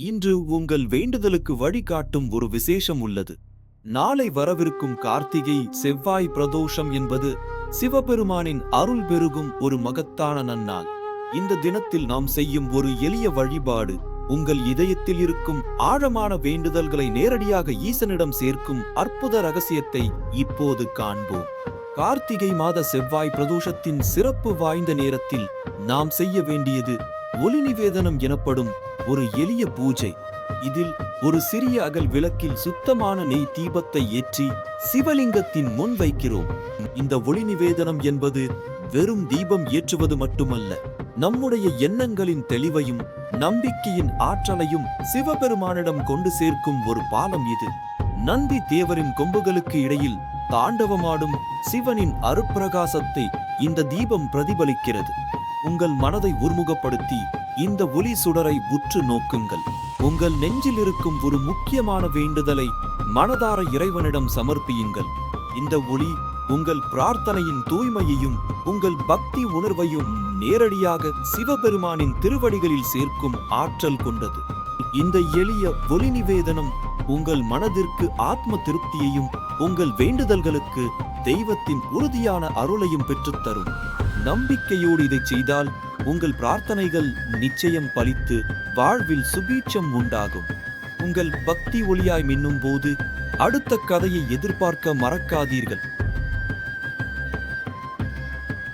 இன்று உங்கள் வேண்டுதலுக்கு வழிகாட்டும் ஒரு விசேஷம் உள்ளது. நாளை வரவிருக்கும் கார்த்திகை செவ்வாய் பிரதோஷம் என்பது சிவபெருமானின் அருள் பெருகும் ஒரு மகத்தான நன்னாள். இந்த தினத்தில் நாம் செய்யும் ஒரு எளிய வழிபாடு உங்கள் இதயத்தில் இருக்கும் ஆழமான வேண்டுதல்களை நேரடியாக ஈசனிடம் சேர்க்கும் அற்புத ரகசியத்தை இப்போது காண்போம். கார்த்திகை மாத செவ்வாய் பிரதோஷத்தின் சிறப்பு வாய்ந்த நேரத்தில் நாம் செய்ய வேண்டியது ஒளி நிவேதனம் எனப்படும் ஒரு எளிய பூஜை. இதில் ஒரு சிறிய அகல் விளக்கில் சுத்தமான நெய் தீபத்தை ஏற்றி சிவலிங்கத்தின் முன் வைக்கிறோம். இந்த ஒளி நிவேதனம் என்பது வெறும் தீபம் ஏற்றுவது மட்டுமல்ல, நம்முடைய எண்ணங்களின் தெளிவையும் நம்பிக்கையின் ஆற்றலையும் சிவபெருமானிடம் கொண்டு சேர்க்கும் ஒரு பாலம் இது. நந்தி தேவரின் கொம்புகளுக்கு இடையில் தாண்டவமாடும் சிவனின் அருட்பிரகாசத்தை இந்த தீபம் பிரதிபலிக்கிறது. உங்கள் மனதை ஒருமுகப்படுத்தி இந்த ஒளி சுடரை உற்று நோக்குங்கள். உங்கள் நெஞ்சில் இருக்கும் ஒரு முக்கியமான வேண்டுதலை மனதார இறைவனிடம் சமர்ப்பியுங்கள். இந்த ஒளி உங்கள் பிரார்த்தனையின் தூய்மையையும் உங்கள் பக்தி உணர்வையும் நேரடியாக சிவபெருமானின் திருவடிகளில் சேர்க்கும் ஆற்றல் கொண்டது. இந்த எளிய ஒளி நிவேதனம் உங்கள் மனதிற்கு ஆத்ம திருப்தியையும் உங்கள் வேண்டுதல்களுக்கு தெய்வத்தின் உறுதியான அருளையும் பெற்றுத்தரும். நம்பிக்கையோடு இதை செய்தால் உங்கள் பிரார்த்தனைகள் நிச்சயம் பலித்து வாழ்வில் சுபீட்சம் உண்டாகும். உங்கள் பக்தி ஒளியாய் மின்னும் போது அடுத்த கதையை எதிர்பார்க்க மறக்காதீர்கள்.